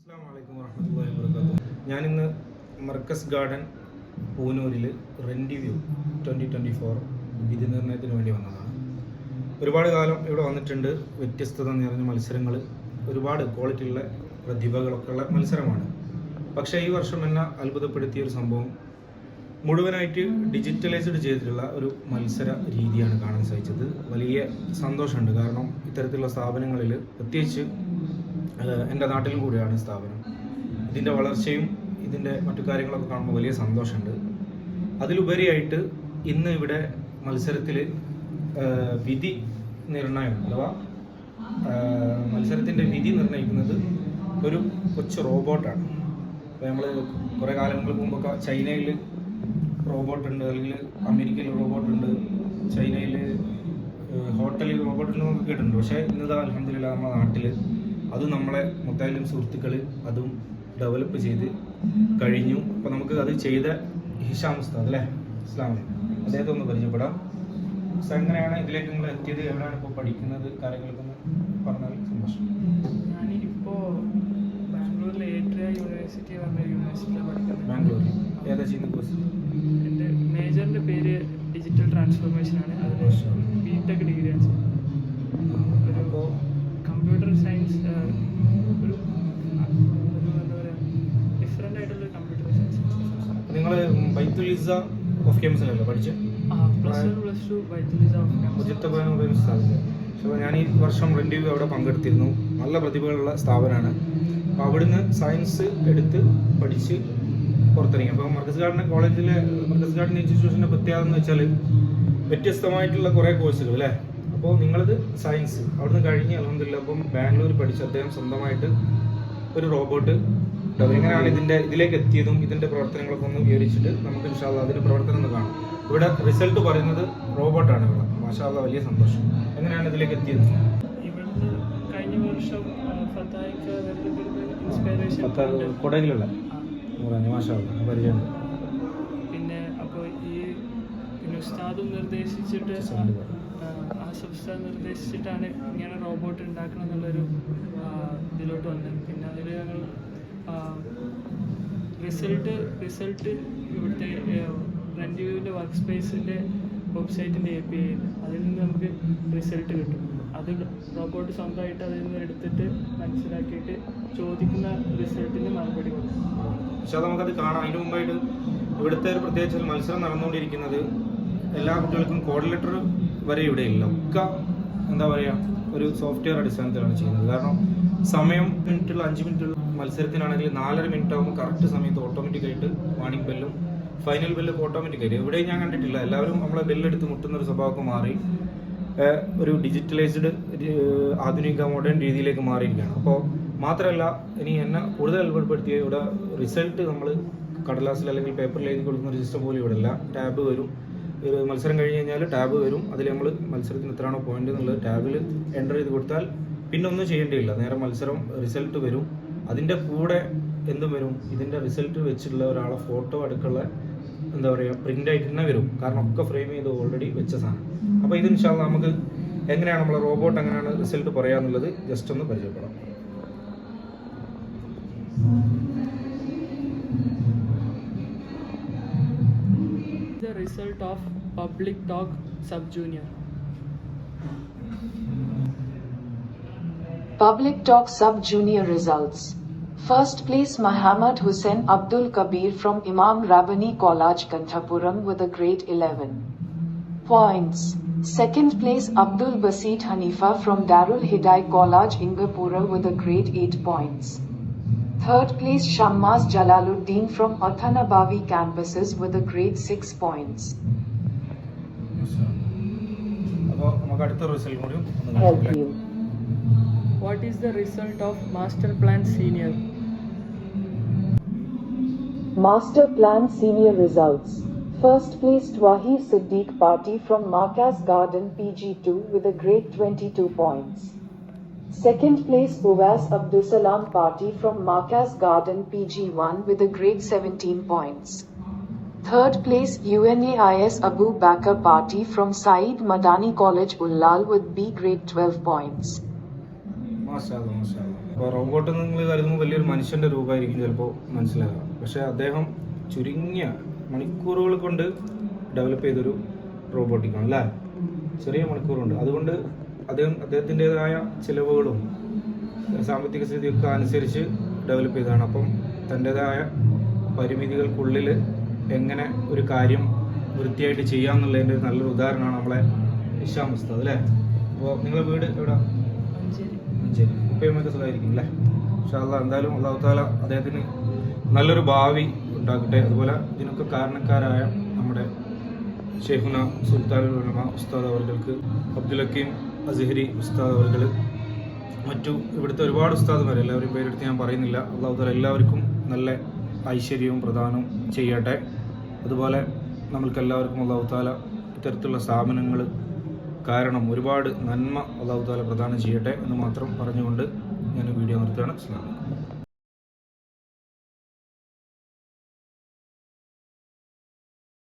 അസ്സലാമു അലൈക്കും വറഹ്മത്തുള്ളാഹി വബറകാതുഹു. ഞാനിന്ന് മർക്കസ് ഗാർഡൻ പൂനൂരിൽ റെൻ്റ് വ്യൂ 2024 വിധി നിർണ്ണയത്തിന് വേണ്ടി വന്നതാണ്. ഒരുപാട് കാലം ഇവിടെ വന്നിട്ടുണ്ട്. വ്യത്യസ്തത നിറഞ്ഞ മത്സരങ്ങൾ, ഒരുപാട് ക്വാളിറ്റിയുള്ള പ്രതിഭകളൊക്കെ ഉള്ള മത്സരമാണ്. പക്ഷേ ഈ വർഷം എന്നെ അത്ഭുതപ്പെടുത്തിയ ഒരു സംഭവം, മുഴുവനായിട്ട് ഡിജിറ്റലൈസ്ഡ് ചെയ്തിട്ടുള്ള ഒരു മത്സര രീതിയാണ് കാണാൻ സാധിച്ചത്. വലിയ സന്തോഷമുണ്ട്. കാരണം ഇത്തരത്തിലുള്ള സ്ഥാപനങ്ങളിൽ, പ്രത്യേകിച്ച് എൻ്റെ നാട്ടിലും കൂടിയാണ് സ്ഥാപനം, ഇതിൻ്റെ വളർച്ചയും ഇതിൻ്റെ മറ്റു കാര്യങ്ങളൊക്കെ കാണുമ്പോൾ വലിയ സന്തോഷമുണ്ട്. അതിലുപരിയായിട്ട് ഇന്ന് ഇവിടെ മത്സരത്തിൽ വിധി നിർണയം അഥവാ മത്സരത്തിൻ്റെ വിധി നിർണ്ണയിക്കുന്നത് ഒരു കൊച്ചു റോബോട്ടാണ്. അപ്പോൾ നമ്മൾ കുറേ കാലങ്ങൾക്ക് മുമ്പൊക്കെ ചൈനയിൽ റോബോട്ടുണ്ട്, അല്ലെങ്കിൽ അമേരിക്കയിൽ റോബോട്ടുണ്ട്, ചൈനയിൽ ഹോട്ടലിൽ റോബോട്ടുണ്ട് എന്നൊക്കെ കേട്ടിട്ടുണ്ട്. പക്ഷേ ഇന്നതാ അൽഹംദുലില്ലാഹ് നമ്മുടെ നാട്ടിൽ അത് നമ്മളെ മുത്തായാലും സുഹൃത്തുക്കൾ അതും ഡെവലപ്പ് ചെയ്ത് കഴിഞ്ഞു. അപ്പോൾ നമുക്ക് അത് ചെയ്ത ഹിഷാം ഉസ്താദ് അല്ലേ, ഇസ്ലാം, അദ്ദേഹത്തെ ഒന്ന് പരിചയപ്പെടാം. എങ്ങനെയാണ് ഇതിലേക്ക് നിങ്ങൾ എത്തിയത്, എവിടെയാണ് ഇപ്പോൾ പഠിക്കുന്നത്, കാര്യങ്ങളൊക്കെ പറഞ്ഞാൽ സന്തോഷം. ഞാനിപ്പോൾ ബാംഗ്ലൂരിലെ ഏട്രിയ യൂണിവേഴ്സിറ്റി യൂണിവേഴ്സിറ്റിയിലാണ് പഠിക്കുന്നത്. ബാംഗ്ലൂരിൽ ഏതാ ചെയ്യുന്ന കോഴ്സ്? എൻ്റെ മേജറിൻ്റെ പേര് ഡിജിറ്റൽ ട്രാൻസ്ഫോർമേഷനാണ്. അതിൽ ബിടെക് ഡിഗ്രിയാണ്. അപ്പോൾ കമ്പ്യൂട്ടർ സയൻസ് ഒരു എന്താ പറയുക, ഡിഫറെൻ്റ് ആയിട്ടുള്ള കമ്പ്യൂട്ടർ സയൻസ്. നിങ്ങൾ ബൈത്തുൽ ഇസ്സ ഓഫ് ക്യാമ്പസിലല്ലേ പഠിച്ചത്? +1 +2 ബൈത്തുൽ ഇസ്സ ഓഫ് ക്യാമ്പസ്. അപ്പോൾ ഞാൻ ഈ വർഷം റെൻ്റ് വ്യൂ അവിടെ പങ്കെടുത്തിരുന്നു. നല്ല പ്രതിഭകളുള്ള സ്ഥാപനമാണ്. അപ്പോൾ അവിടുന്ന് സയൻസ് എടുത്ത് പഠിച്ച് പുറത്തിറങ്ങി. അപ്പോൾ മർക്കസ് ഗാർഡൻ കോളേജിലെ മർക്കസ് ഗാർഡൻ ഇൻസ്റ്റിറ്റ്യൂഷൻ്റെ പ്രത്യേകത എന്ന് വെച്ചാൽ വ്യത്യസ്തമായിട്ടുള്ള കുറേ കോഴ്സുകൾ അല്ലേ. അപ്പോൾ നിങ്ങളത് സയൻസ് അവിടുന്ന് കഴിഞ്ഞ് അൽഹംദുലില്ലാഹ് അപ്പം ബാംഗ്ലൂർ പഠിച്ച് അദ്ദേഹം സ്വന്തമായിട്ട് ഒരു റോബോട്ട്. എങ്ങനെയാണ് ഇതിലേക്ക് എത്തിയതും ഇതിൻ്റെ പ്രവർത്തനങ്ങളൊക്കെ ഒന്ന് വിവരിച്ചിട്ട് നമുക്ക് ഇൻഷാ അല്ലാഹ് അതിൻ്റെ പ്രവർത്തനം ഒന്ന് കാണാം. ഇവിടെ റിസൾട്ട് പറയുന്നത് റോബോട്ടാണ്. ഇവിടെ മാഷാ അല്ലാഹ് വലിയ സന്തോഷം. എങ്ങനെയാണ് ഇതിലേക്ക് എത്തിയത്? ഇവിടുന്ന് കഴിഞ്ഞ വർഷം ഫത്തായിക്ക് ഇൻസ്പിറേഷൻ കൊടകിലുള്ള മാഷാ അല്ലാഹ് പരിചയമുണ്ട്. പിന്നെ അപ്പോൾ പിന്നെ ഉസ്താദും നിർദ്ദേശിച്ചിട്ട് ആസിഫ് ഉസ്താദ് നിർദ്ദേശിച്ചിട്ടാണ് ഇങ്ങനെ റോബോട്ട് ഉണ്ടാക്കണം എന്നുള്ളൊരു ഇതിലോട്ട് വന്നത്. പിന്നെ അതിൽ ഞങ്ങൾ റിസൾട്ട് ഇവിടുത്തെ റെൻ്റ് വ്യൂവിൻ്റെ വർക്ക് സ്പേസിൻ്റെ വെബ്സൈറ്റിൻ്റെ API അതിൽ നിന്ന് നമുക്ക് റിസൾട്ട് കിട്ടും. അത് റോബോട്ട് സ്വന്തമായിട്ട് അതിൽ നിന്ന് എടുത്തിട്ട് മനസ്സിലാക്കിയിട്ട് ചോദിക്കുന്ന റിസൾട്ടിന് മറുപടി കൊടുക്കും. പക്ഷേ നമുക്കത് കാണാം. അതിന് മുമ്പായിട്ട് ഇവിടുത്തെ ഒരു പ്രത്യേകിച്ച് മത്സരം നടന്നുകൊണ്ടിരിക്കുന്നത് എല്ലാ കുട്ടികൾക്കും കോഡ് ലെറ്റർ വരെ ഇവിടെ ഇല്ല. ഒക്കെ എന്താ പറയുക, ഒരു സോഫ്റ്റ്വെയർ അടിസ്ഥാനത്തിലാണ് ചെയ്യുന്നത്. കാരണം സമയം 5 മിനിറ്റുള്ള മത്സരത്തിനാണെങ്കിൽ 4.5 മിനിറ്റ് ആകുമ്പോൾ കറക്റ്റ് സമയത്ത് ഓട്ടോമാറ്റിക്കായിട്ട് വാണിംഗ് ബെല്ലും ഫൈനൽ ബെല്ലൊക്കെ ഓട്ടോമാറ്റിക്കായിട്ട് എവിടെയും ഞാൻ കണ്ടിട്ടില്ല. എല്ലാവരും നമ്മളെ ബെല്ലെടുത്ത് മുട്ടുന്ന ഒരു സ്വഭാവമൊക്കെ മാറി ഒരു ഡിജിറ്റലൈസ്ഡ് ആധുനിക മോഡേൺ രീതിയിലേക്ക് മാറിയിരിക്കുകയാണ്. അപ്പോൾ മാത്രമല്ല, ഇനി എന്നെ കൂടുതൽ അത്ഭുതപ്പെടുത്തിയ ഇവിടെ റിസൾട്ട് നമ്മൾ കടലാസിൽ അല്ലെങ്കിൽ പേപ്പറിൽ എഴുതി കൊടുക്കുന്ന ഒരു സിസ്റ്റം പോലും ഇവിടെ ഇല്ല. ടാബ് വരും, ഒരു മത്സരം കഴിഞ്ഞ് കഴിഞ്ഞാൽ ടാബ് വരും. അതിൽ നമ്മൾ മത്സരത്തിന് എത്രയാണോ പോയിന്റ് എന്നുള്ളത് ടാബിൽ എൻ്റർ ചെയ്ത് കൊടുത്താൽ പിന്നെ ഒന്നും ചെയ്യേണ്ടിയില്ല. നേരെ മത്സരം റിസൾട്ട് വരും. അതിൻ്റെ കൂടെ എന്തും വരും, ഇതിൻ്റെ റിസൾട്ട് വെച്ചിട്ടുള്ള ഒരാളെ ഫോട്ടോ അടുക്കുള്ള എന്താ പറയുക പ്രിൻ്റ് ആയിട്ട് തന്നെ വരും. കാരണം ഒക്കെ ഫ്രെയിം ചെയ്ത് ഓൾറെഡി വെച്ച സാധനം. അപ്പോൾ ഇത് ഇൻഷാ അല്ലാഹ് നമുക്ക് എങ്ങനെയാണ് നമ്മളെ റോബോട്ട് എങ്ങനെയാണ് റിസൾട്ട് പറയാന്നുള്ളത് ജസ്റ്റ് ഒന്ന് പരിചയപ്പെടാം. The result of Public Talk Sub-Junior. Public Talk Sub-Junior results. First place Muhammad Hussain Abdul Kabir from Imam Rabbani College Kantapuram with a grade 11 points. Second place Abdul Basit Hanifa from Darul Hidayah College Ingapura with a grade 8 points. Third place Shammas Jalaluddin from Athanabavi campuses with a grade 6 points. അപ്പോൾ നമുക്ക് അടുത്ത result കൂടി Help you. What is the result of Master Plan Senior? Master Plan Senior results. First place Twahi Siddiq Party from Markaz Garden PG2 with a grade 22 points. Second place Uwais Abdusalam Party from Markaz Garden PG1 with a grade 17 points. Third place UNAIS Abu Bakr Party from Saeed Madani College Ullal with B grade 12 points. മാഷാഅല്ലാ, മാഷാഅല്ലാ. അപ്പോൾ robot നിങ്ങൾ കരുതുമ്പോൾ വലിയൊരു മനുഷ്യൻ്റെ രൂപമായിരിക്കും ചിലപ്പോൾ മനസ്സിലാകുക. പക്ഷേ അദ്ദേഹം ചുരുങ്ങിയ മണിക്കൂറുകൾ കൊണ്ട് ഡെവലപ്പ് ചെയ്തൊരു റോബോട്ടിക്കാണ് അല്ലേ? ചെറിയ മണിക്കൂറുണ്ട്. അതുകൊണ്ട് അദ്ദേഹത്തിൻ്റെതായ ചിലവുകളും സാമ്പത്തിക സ്ഥിതിയൊക്കെ അനുസരിച്ച് ഡെവലപ്പ് ചെയ്തതാണ്. അപ്പം തൻ്റെതായ പരിമിതികൾക്കുള്ളിൽ എങ്ങനെ ഒരു കാര്യം വൃത്തിയായിട്ട് ചെയ്യാമെന്നുള്ളതിൻ്റെ ഒരു നല്ലൊരു ഉദാഹരണമാണ് നമ്മളെ ഇഷാം ഉസ്താദ് അല്ലേ? അപ്പോൾ നിങ്ങളെ വീട് എവിടെ? മഞ്ചേരി. ഉപ്പയുമൊക്കെ സുഖമായിരിക്കും അല്ലേ? ഇൻഷാ അല്ലാഹ്. എന്തായാലും അല്ലാഹു തആല അദ്ദേഹത്തിന് നല്ലൊരു ഭാവി ഉണ്ടാക്കട്ടെ. അതുപോലെ ഇതിനൊക്കെ കാരണക്കാരായ നമ്മുടെ ഷെയ്ഖുന സുൽത്താനുൽ ഉലമ ഉസ്താദ് അവർക്ക്, അബ്ദുൽ ഹക്കീം അസ്ഹരി ഉസ്താദ് അവർ, മറ്റു ഇവിടുത്തെ ഒരുപാട് ഉസ്താദുമാർ, എല്ലാവരും പേരെടുത്ത് ഞാൻ പറയുന്നില്ല. അല്ലാഹു തആല എല്ലാവർക്കും നല്ല ഐശ്വര്യവും പ്രദാനം ചെയ്യട്ടെ. അതുപോലെ നമ്മൾക്കെല്ലാവർക്കും അല്ലാഹു തആല ഇത്തരത്തിലുള്ള സ്ഥാപനങ്ങൾ കാരണം ഒരുപാട് നന്മ അല്ലാഹു തആല പ്രദാനം ചെയ്യട്ടെ എന്ന് മാത്രം പറഞ്ഞുകൊണ്ട് ഞാൻ വീഡിയോ നിർത്തുകയാണ്. അസ്സലാമു അലൈക്കും.